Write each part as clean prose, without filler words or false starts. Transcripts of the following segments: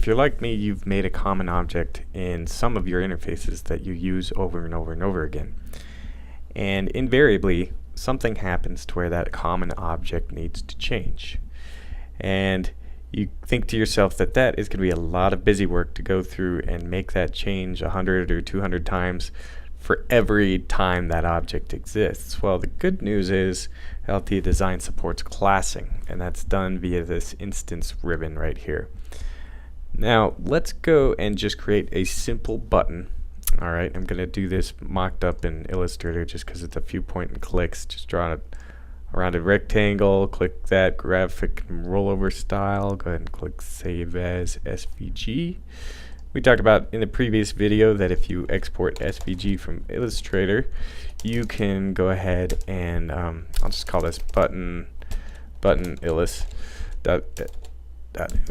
if you're like me, you've made a common object in some of your interfaces that you use over and over and over again. And invariably, something happens to where that common object needs to change. And you think to yourself that that is going to be a lot of busy work to go through and make that change 100 or 200 times for every time that object exists. Well, the good news is Altia Design supports classing, and that's done via this instance ribbon right here. Now, let's go and just create a simple button. Alright, I'm going to do this mocked up in Illustrator just because it's a few point and clicks. Just draw a rounded rectangle, click that graphic rollover style, go ahead and click Save as SVG. We talked about in the previous video that if you export SVG from Illustrator, you can go ahead and I'll just call this button illus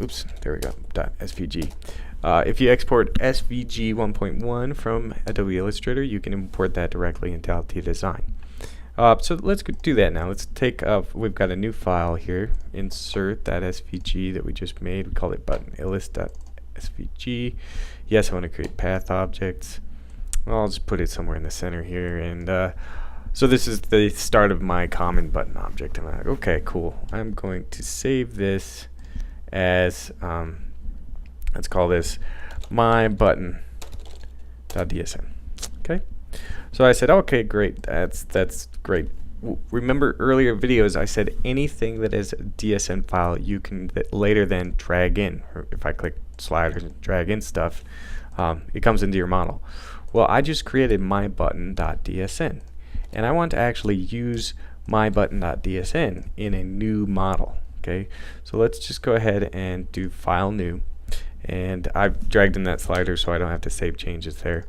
oops, there we go, .svg. If you export SVG 1.1 from Adobe Illustrator, you can import that directly into Altia Design. So let's do that now. Let's take, we've got a new file here, insert that SVG that we just made. We call it button illus.svg. Yes, I want to create path objects. Well, I'll just put it somewhere in the center here. And so this is the start of my common button object. I'm like, okay, cool. I'm going to save this as, let's call this my button.dsn. Okay. So I said, okay, great. That's great. Remember earlier videos I said anything that is a DSN file you can later then drag in. Or if I click sliders and drag in stuff, it comes into your model. Well, I just created my button.dsn, and I want to actually use my button.dsn in a new model. Okay, so let's just go ahead and do File New, and I've dragged in that slider so I don't have to save changes there.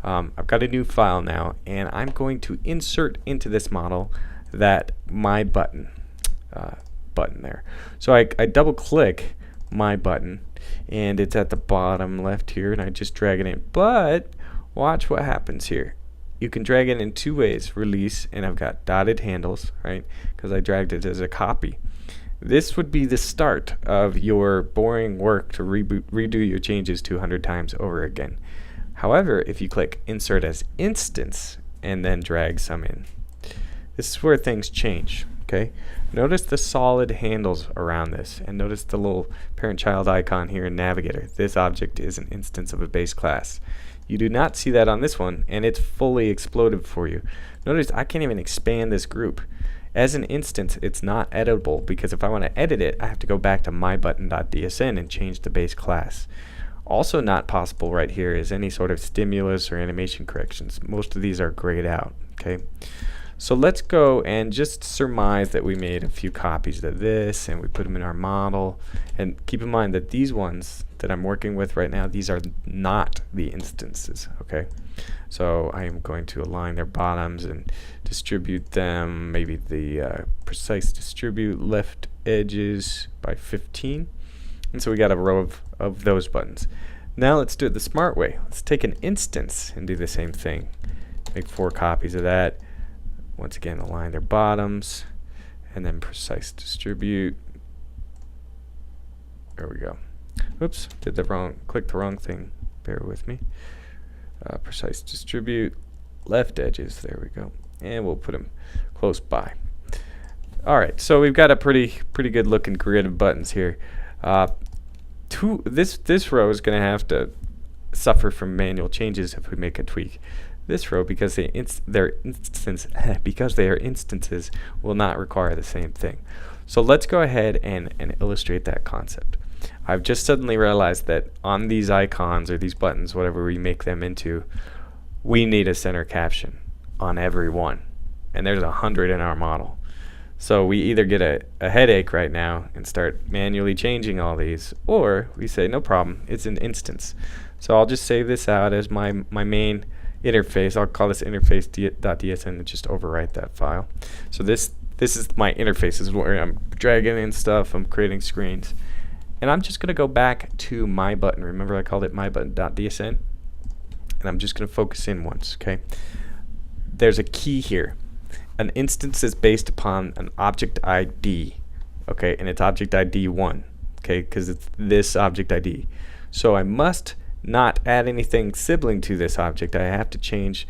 I've got a new file now, and I'm going to insert into this model that my button there. So I double click my button, and it's at the bottom left here, and I just drag it in. But watch what happens here. You can drag it in two ways: release, and I've got dotted handles, right? Because I dragged it as a copy. This would be the start of your boring work to redo your changes 200 times over again. However, if you click Insert as Instance and then drag some in, this is where things change. Okay, notice the solid handles around this, and notice the little parent-child icon here in Navigator. This object is an instance of a base class. You do not see that on this one, and it's fully exploded for you. Notice I can't even expand this group. As an instance, it's not editable, because if I want to edit it, I have to go back to mybutton.dsn and change the base class. Also not possible right here is any sort of stimulus or animation corrections. Most of these are grayed out. Okay, so let's go and just surmise that we made a few copies of this and we put them in our model. And keep in mind that these ones that I'm working with right now, these are not the instances. Okay, so I am going to align their bottoms and distribute them, maybe the precise distribute left edges by 15. And so we got a row of those buttons. Now let's do it the smart way. Let's take an instance and do the same thing. Make 4 copies of that. Once again, align their bottoms, and then precise distribute. There we go. Oops, clicked the wrong thing. Bear with me. Precise distribute, left edges. There we go. And we'll put them close by. All right, so we've got a pretty good looking grid of buttons here. This row is going to have to suffer from manual changes if we make a tweak. This row, because they are instances, will not require the same thing. So let's go ahead and illustrate that concept. I've just suddenly realized that on these icons or these buttons, whatever we make them into, we need a center caption on every one, and there's 100 in our model. So we either get a headache right now and start manually changing all these, or we say no problem, it's an instance. So I'll just save this out as my main interface. I'll call this interface.dsn and just overwrite that file. So this is my interface. This is where I'm dragging in stuff, I'm creating screens. And I'm just going to go back to my button. Remember I called it mybutton.dsn? And I'm just going to focus in once, okay? There's a key here. An instance is based upon an object ID, okay, and it's object ID 1, okay, because it's this object ID. So I must not add anything sibling to this object. I have to change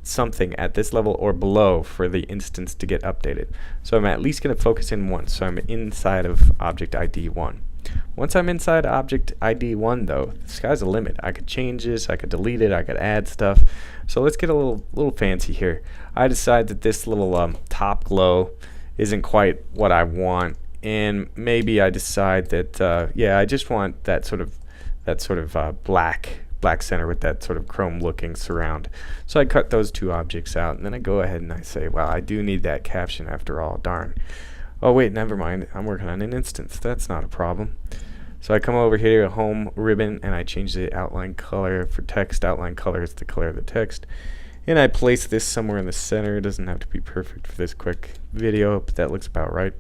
something at this level or below for the instance to get updated. So I'm at least going to focus in once. So I'm inside of object ID 1. Once I'm inside object ID 1 though, the sky's the limit. I could change this, I could delete it, I could add stuff. So let's get a little fancy here. I decide that this little top glow isn't quite what I want, and maybe I decide that yeah, I just want that sort of black center with that sort of chrome looking surround. So I cut those two objects out, and then I go ahead and I say, well, I do need that caption after all, darn. Oh wait, never mind, I'm working on an instance. That's not a problem. So I come over here to home ribbon and I change the outline color for text. Outline color is the color of the text. And I place this somewhere in the center. It doesn't have to be perfect for this quick video, but that looks about right.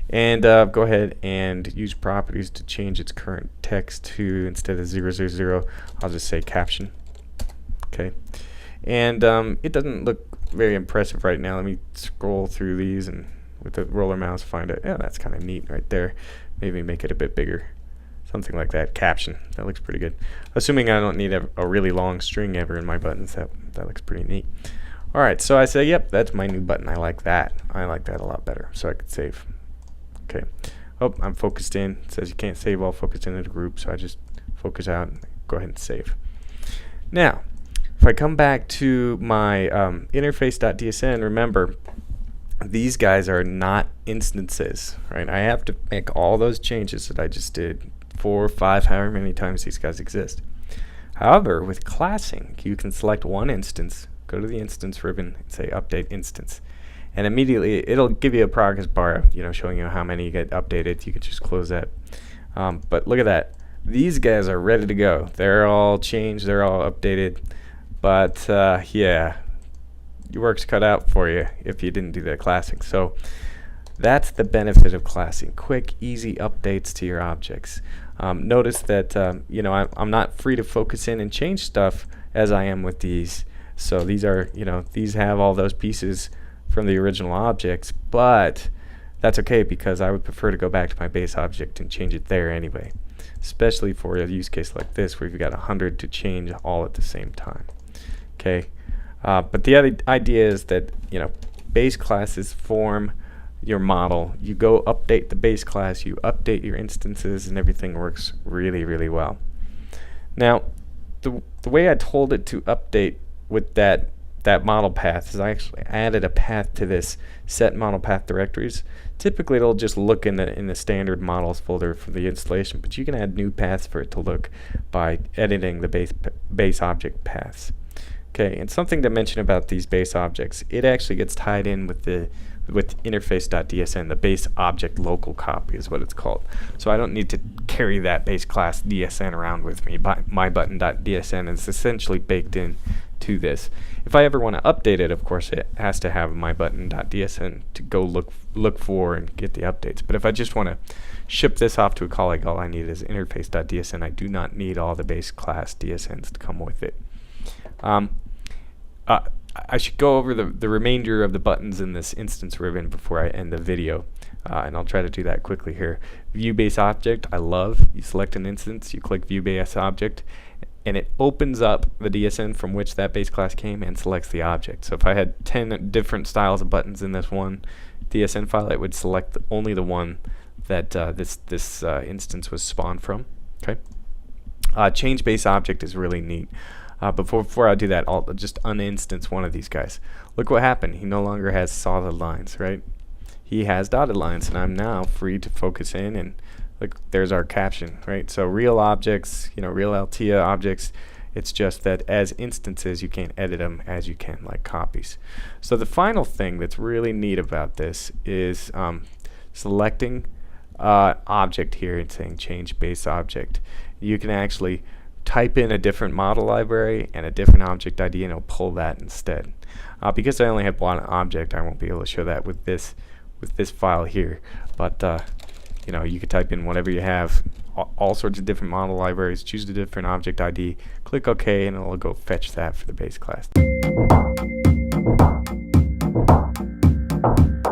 And go ahead and use properties to change its current text to, instead of 000, I'll just say caption. Okay. And it doesn't look very impressive right now. Let me scroll through these and with the roller mouse find it. Yeah, that's kind of neat right there. Maybe make it a bit bigger. Something like that. Caption. That looks pretty good. Assuming I don't need a really long string ever in my buttons, that looks pretty neat. Alright, so I say, yep, that's my new button. I like that. I like that a lot better. So I could save. Okay. Oh, I'm focused in. It says you can't save all focused in a group, so I just focus out and go ahead and save. Now, if I come back to my interface.dsn, remember, these guys are not instances, right? I have to make all those changes that I just did 4, 5, however many times these guys exist. However, with classing, you can select one instance, go to the instance ribbon, and say update instance. And immediately it'll give you a progress bar, showing you how many get updated. You can just close that. But look at that. These guys are ready to go. They're all changed, they're all updated. But yeah, your work's cut out for you if you didn't do that classing. So that's the benefit of classing. Quick, easy updates to your objects. Notice that I'm not free to focus in and change stuff as I am with these. So these are, these have all those pieces from the original objects, but that's okay because I would prefer to go back to my base object and change it there anyway, especially for a use case like this where you've got 100 to change all at the same time. Okay, but the other idea is that base classes form your model. You go update the base class, you update your instances, and everything works really, really well. Now, the way I told it to update with that model path is I actually added a path to this set model path directories. Typically it'll just look in the standard models folder for the installation, but you can add new paths for it to look by editing the base object paths. Okay, and something to mention about these base objects, it actually gets tied in with interface.dsn. The base object local copy is what it's called. So I don't need to carry that base class DSN around with me. MyButton.dsn is essentially baked in to this. If I ever want to update it, of course, it has to have MyButton.dsn to go look for and get the updates. But if I just want to ship this off to a colleague, all I need is interface.dsn. I do not need all the base class DSNs to come with it. I should go over the remainder of the buttons in this instance ribbon before I end the video, and I'll try to do that quickly here. View base object, I love. You select an instance, you click view base object, and it opens up the DSN from which that base class came and selects the object. So if I had 10 different styles of buttons in this one DSN file, it would select only the one that this instance was spawned from. Okay. Change base object is really neat. Before I do that, I'll just uninstance one of these guys. Look what happened. He no longer has solid lines, right? He has dotted lines, and I'm now free to focus in, and look, there's our caption, right? So real objects, real Altia objects, it's just that as instances, you can't edit them as you can like copies. So the final thing that's really neat about this is selecting object here and saying change base object. You can actually type in a different model library and a different object ID, and it'll pull that instead. Because I only have one object, I won't be able to show that with this file here. But you could type in whatever you have, all sorts of different model libraries, choose a different object ID, click OK, and it'll go fetch that for the base class.